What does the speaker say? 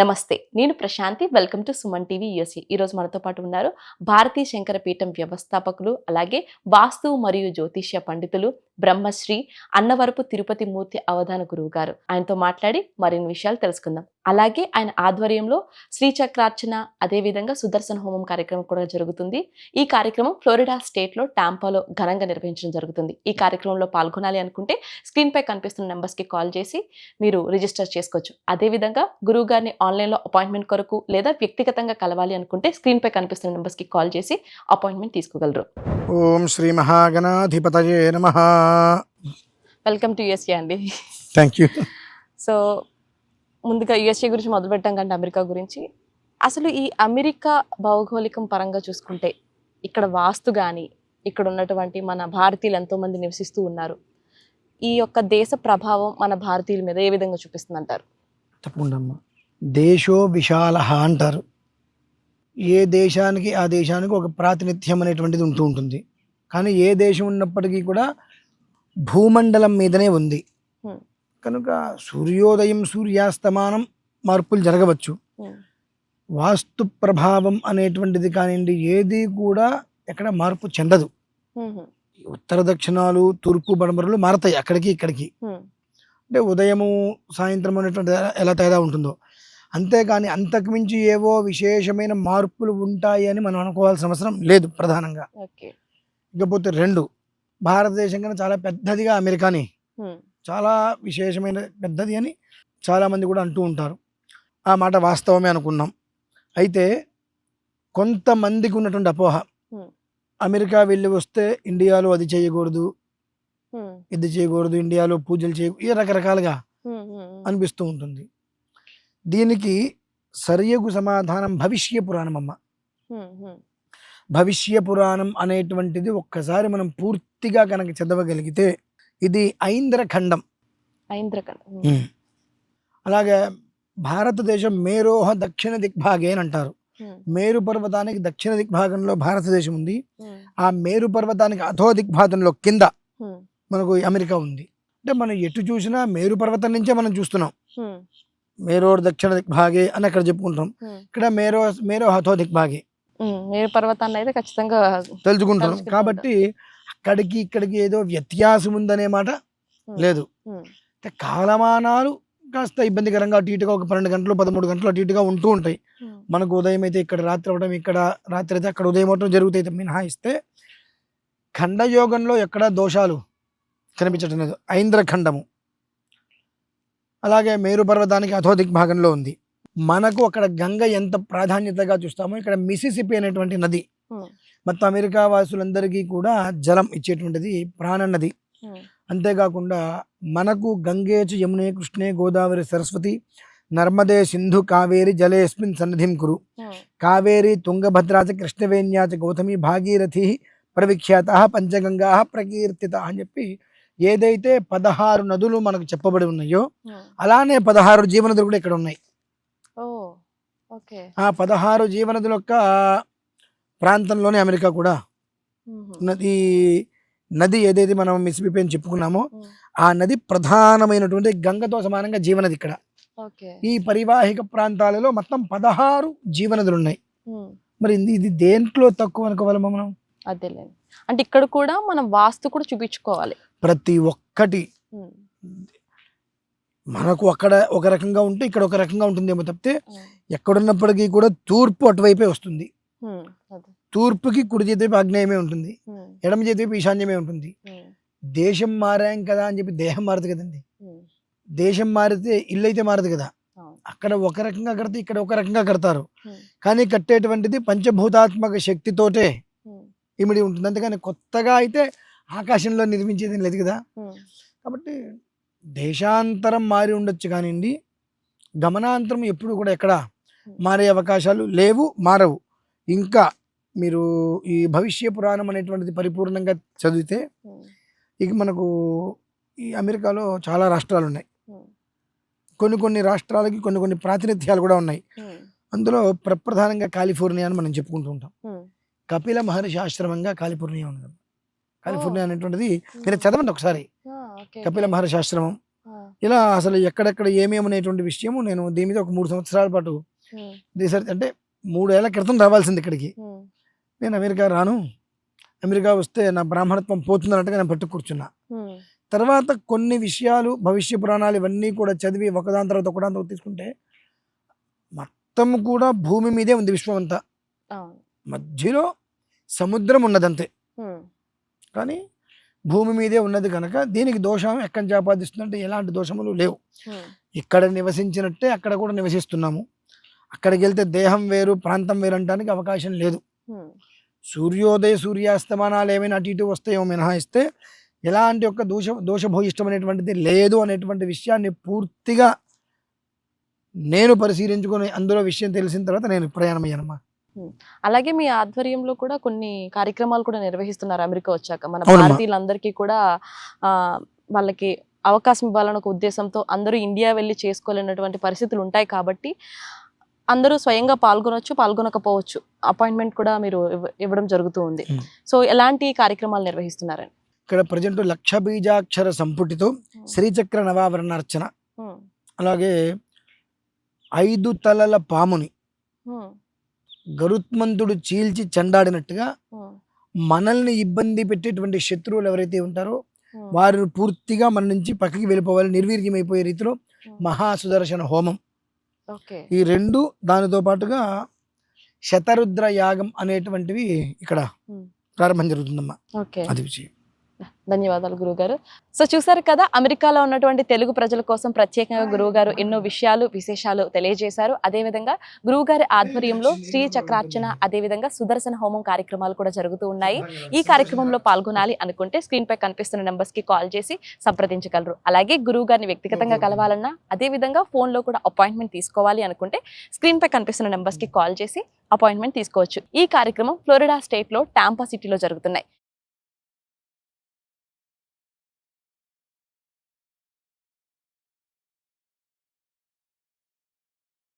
నమస్తే, నేను Prashanthi. Welcome to Suman TV USA. ఈరోజు మనతో పాటు ఉన్నారు భారతీ శంకర పీఠం వ్యవస్థాపకులు, అలాగే వాస్తు మరియు జ్యోతిష్య పండితులు, బ్రహ్మశ్రీ అన్నవరపు తిరుపతి మూర్తి అవధాన గురువు గారు. ఆయనతో మాట్లాడి మరిన్ని విషయాలు తెలుసుకుందాం. అలాగే ఆయన ఆధ్వర్యంలో శ్రీచక్రార్చన, అదేవిధంగా సుదర్శన హోమం కార్యక్రమం కూడా జరుగుతుంది. ఈ కార్యక్రమం ఫ్లోరిడా స్టేట్లో టాంపాలో ఘనంగా నిర్వహించడం జరుగుతుంది. ఈ కార్యక్రమంలో పాల్గొనాలి అనుకుంటే స్క్రీన్ పై కనిపిస్తున్న నెంబర్స్ కి కాల్ చేసి మీరు రిజిస్టర్ చేసుకోవచ్చు. అదేవిధంగా గురువు గారిని ఆన్లైన్లో అపాయింట్మెంట్ కొరకు లేదా వ్యక్తిగతంగా కలవాలి అనుకుంటే స్క్రీన్ పై కనిపిస్తున్న నెంబర్స్ కి కాల్ చేసి అపాయింట్మెంట్ తీసుకోగలరు. ఓం శ్రీ మహాగణాధిపతయే నమః. వెల్కమ్ టు యుఎస్ఏ అండి. Thank you. సో ముందుగా యుఎస్ఏ గురించి మొదలు పెట్టాం కంటే అమెరికా గురించి, అసలు ఈ అమెరికా భౌగోళికం పరంగా చూసుకుంటే ఇక్కడ వాస్తు కానీ, ఇక్కడ ఉన్నటువంటి మన భారతీయులు ఎంతోమంది నివసిస్తూ ఉన్నారు, ఈ యొక్క దేశ ప్రభావం మన భారతీయుల మీద ఏ విధంగా చూపిస్తుంది అంటారు? తప్పకుండా అమ్మా. దేశో విశాల అంటారు. ఏ దేశానికి ఆ దేశానికి ఒక ప్రాతినిధ్యం అనేటువంటిది ఉంటూ ఉంటుంది. కానీ ఏ దేశం ఉన్నప్పటికీ కూడా భూమండలం మీదనే ఉంది కనుక సూర్యోదయం సూర్యాస్తమానం మార్పులు జరగవచ్చు. వాస్తు ప్రభావం అనేటువంటిది కానివ్వండి, ఏది కూడా ఎక్కడ మార్పు చెందదు. ఉత్తర దక్షిణాలు, తూర్పు పడమరలు మారతాయి అక్కడికి ఇక్కడికి. అంటే ఉదయము సాయంత్రం అనేటువంటి ఎలా తేడా ఉంటుందో, అంతేకాని అంతకుమించి ఏవో విశేషమైన మార్పులు ఉంటాయి అని మనం అనుకోవాల్సిన అవసరం లేదు. ప్రధానంగా ఇకపోతే రెండు, భారతదేశం కన్నా చాలా పెద్దదిగా అమెరికాని చాలా విశేషమైన పెద్దది అని చాలామంది కూడా అంటూ ఉంటారు. ఆ మాట వాస్తవమే అనుకున్నాం. అయితే కొంతమందికి ఉన్నటువంటి అపోహ, అమెరికా వెళ్ళి వస్తే ఇండియాలో అది చేయకూడదు, ఇది చేయకూడదు, ఇండియాలో పూజలు చేయకూడదు, రకరకాలుగా అనిపిస్తూ ఉంటుంది. దీనికి సరియగు సమాధానం భవిష్య పురాణం అమ్మ. భవిష్య పురాణం అనేటువంటిది ఒక్కసారి మనం పూర్తిగా కనుక చదవగలిగితే, ఇది ఐంద్రఖండం. అలాగే భారతదేశం మేరోహ దక్షిణ దిగ్భాగే అని అంటారు. మేరు పర్వతానికి దక్షిణ దిగ్భాగంలో భారతదేశం ఉంది. ఆ మేరు పర్వతానికి అధో దిగ్భాగంలో కింద మనకు అమెరికా ఉంది. అంటే మనం ఎటు చూసినా మేరు పర్వతం నుంచే మనం చూస్తున్నాం. మేరోర్ దక్షిణ దిగ్భాగే అని అక్కడ చెప్పుకుంటాం. ఇక్కడ మేరో అధో దిగ్భాగే మేరు పర్వతాన్ని అయితే ఖచ్చితంగా తెలుసుకుంటున్నాం. కాబట్టి అక్కడికి ఇక్కడికి ఏదో వ్యత్యాసం ఉందనే మాట లేదు. కాలమానాలు కాస్త ఇబ్బందికరంగా అటు ఇటుగా ఒక 12 గంటలు 13 గంటలు అటు ఇటుగా ఉంటూ ఉంటాయి. మనకు ఉదయం అయితే ఇక్కడ రాత్రి అవ్వడం, ఇక్కడ రాత్రి అయితే అక్కడ ఉదయం అవడం జరుగుతాయి మినహాయిస్తే ఖండయోగంలో ఎక్కడ దోషాలు కనిపించడం లేదు. ఐంద్రఖండము అలాగే మేరు పర్వతానికి అధో దిగ్భాగంలో ఉంది. మనకు అక్కడ గంగ ఎంత ప్రాధాన్యతగా చూస్తామో, ఇక్కడ మిసిసిపి అనేటువంటి నది మొత్తం అమెరికా వాసులందరికీ కూడా జలం ఇచ్చేటువంటిది ప్రాణ నది. అంతేకాకుండా మనకు గంగేచ యమునే కృష్ణే గోదావరి సరస్వతి నర్మదే సింధు కావేరి జలేస్మిన్ సన్నిధిం కురు కావేరి తుంగభద్రాచ కృష్ణవేణ్యాచ గౌతమి భాగీరథి ప్రవిఖ్యాత పంచగంగా ప్రకీర్తిత అని చెప్పి ఏదైతే 16 నదులు మనకు చెప్పబడి ఉన్నాయో, అలానే 16 జీవనదులు కూడా ఇక్కడ ఉన్నాయి. ఆ 16 జీవనదుల యొక్క ప్రాంతంలోనే అమెరికా కూడా నది ఏదైతే మనం మిసిసిపి అని చెప్పుకున్నామో, ఆ నది ప్రధానమైనటువంటి గంగతో సమానంగా జీవనది ఇక్కడ. ఈ పరివాహిక ప్రాంతాలలో మొత్తం 16 జీవనదులు ఉన్నాయి. మరి ఇది దేంట్లో తక్కువ అనుకోవాలి మనం? అదేలేదు. అంటే ఇక్కడ కూడా మనం వాస్తు కూడా చూపించుకోవాలి. ప్రతి ఒక్కటి మనకు అక్కడ ఒక రకంగా ఉంటే ఇక్కడ ఒక రకంగా ఉంటుందేమో తప్పితే, ఎక్కడున్నప్పటికీ కూడా తూర్పు అటువైపే వస్తుంది. తూర్పుకి కుడి చేతి వైపు ఆగ్నేయమే ఉంటుంది, ఎడమ చేతి వైపు ఈశాన్యమే ఉంటుంది. దేశం మారాం కదా అని చెప్పి దేహం మారదు కదండి. దేశం మారితే ఇల్లు అయితే మారదు కదా. అక్కడ ఒక రకంగా కడితే ఇక్కడ ఒక రకంగా కడతారు. కానీ కట్టేటువంటిది పంచభూతాత్మక శక్తితోటే ఇమిడి ఉంటుంది. అంతేగాని కొత్తగా అయితే ఆకాశంలో నిర్మించేది లేదు కదా. కాబట్టి దేశాంతరం మారి ఉండొచ్చు కానివ్వండి, గమనాంతరం ఎప్పుడు కూడా ఎక్కడ మారే అవకాశాలు లేవు, మారవు. ఇంకా మీరు ఈ భవిష్య పురాణం అనేటువంటిది పరిపూర్ణంగా చదివితే, ఇక మనకు ఈ అమెరికాలో చాలా రాష్ట్రాలు ఉన్నాయి. కొన్ని రాష్ట్రాలకి కొన్ని ప్రాతినిధ్యాలు కూడా ఉన్నాయి. అందులో ప్రధానంగా కాలిఫోర్నియా అని మనం చెప్పుకుంటూ ఉంటాం. కపిల మహర్షి ఆశ్రమంగా కాలిఫోర్నియా ఉంది. కాలిఫోర్నియా అనేటువంటిది మీరు చదవండి ఒకసారి. కపిల మహర్షి ఆశ్రమం ఇలా అసలు ఎక్కడెక్కడ ఏమేమి అనేటువంటి విషయము నేను దీని మీద ఒక 3 సంవత్సరాల పాటు రీసెర్చ్, అంటే 3 ఏళ్ల క్రితం రావాల్సింది ఇక్కడికి. నేను అమెరికా రాను, అమెరికా వస్తే నా బ్రాహ్మణత్వం పోతుందన్నట్టుగా నేను పట్టు కూర్చున్నా. తర్వాత కొన్ని విషయాలు, భవిష్య పురాణాలు ఇవన్నీ కూడా చదివి ఒకదాని తర్వాత ఒకదాని తీసుకుంటే మొత్తం కూడా భూమి మీదే ఉంది విశ్వం అంతా. మధ్యలో సముద్రం ఉన్నదంతే, కానీ భూమి మీదే ఉన్నది కనుక దీనికి దోషం ఎక్కడి నుంచి ఆపాదిస్తుందంటే ఎలాంటి దోషములు లేవు. ఇక్కడ నివసించినట్టే అక్కడ కూడా నివసిస్తున్నాము. అక్కడికి వెళ్తే దేహం వేరు ప్రాంతం వేరు అనడానికి అవకాశం లేదు. సూర్యోదయ సూర్యాస్తమానాలు ఏమైనా అటు ఇటు వస్తాయో మినహాయిస్తే ఎలాంటి ఒక దోషభూయిష్టం అనేటువంటిది లేదు అనేటువంటి విషయాన్ని పూర్తిగా నేను పరిశీలించుకొని అందులో విషయం తెలిసిన తర్వాత నేను ప్రయాణమయ్యానమ్మా. అలాగే మీ ఆధ్వర్యంలో కూడా కొన్ని కార్యక్రమాలు కూడా నిర్వహిస్తున్నారు అమెరికా వచ్చాక. మన అవునమ్మా. భారతీయులందరికీ కూడా వాళ్ళకి అవకాశం ఇవ్వాలన్న ఒక ఉద్దేశంతో అందరూ ఇండియా వెళ్ళి చేసుకోలేనటువంటి పరిస్థితులు ఉంటాయి కాబట్టి అందరూ స్వయంగా పాల్గొనొచ్చు, పాల్గొనకపోవచ్చు. అపాయింట్మెంట్ కూడా మీరు ఇవ్వడం జరుగుతూ ఉంది. సో ఎలాంటి కార్యక్రమాలు నిర్వహిస్తున్నారని? ఇక్కడ ప్రజెంట్ 1,00,000 బీజాక్షర సంపుటితో శ్రీచక్ర నవావరణార్చన, అలాగే 5 తలల పాముని గరుత్మంతుడు చీల్చి చెండాడినట్టుగా మనల్ని ఇబ్బంది పెట్టేటువంటి శత్రువులు ఎవరైతే ఉంటారో వారు పూర్తిగా మన నుంచి పక్కకి వెళ్ళిపోవాలి, నిర్వీర్యమైపోయే రీతిలో మహాసుదర్శన హోమం, ఈ 2 దానితో పాటుగా శతరుద్ర యాగం అనేటువంటివి ఇక్కడ ప్రారంభం జరుగుతుందమ్మా. అది విషయం. ధన్యవాదాలు గురువుగారు. సో చూసారు కదా, అమెరికాలో ఉన్నటువంటి తెలుగు ప్రజల కోసం ప్రత్యేకంగా గురువుగారు ఎన్నో విషయాలు విశేషాలు తెలియజేశారు. అదేవిధంగా గురువుగారి ఆధ్వర్యంలో శ్రీ చక్రార్చన, అదేవిధంగా సుదర్శన హోమం కార్యక్రమాలు కూడా జరుగుతూ ఉన్నాయి. ఈ కార్యక్రమంలో పాల్గొనాలి అనుకుంటే స్క్రీన్ పై కనిపిస్తున్న నెంబర్స్ కి కాల్ చేసి సంప్రదించగలరు. అలాగే గురువుగారిని వ్యక్తిగతంగా కలవాలన్నా, అదేవిధంగా ఫోన్ లో కూడా అపాయింట్మెంట్ తీసుకోవాలి అనుకుంటే స్క్రీన్ పై కనిపిస్తున్న నెంబర్స్ కి కాల్ చేసి అపాయింట్మెంట్ తీసుకోవచ్చు. ఈ కార్యక్రమం ఫ్లోరిడా స్టేట్ లో టాంపా సిటీలో జరుగుతున్నాయి.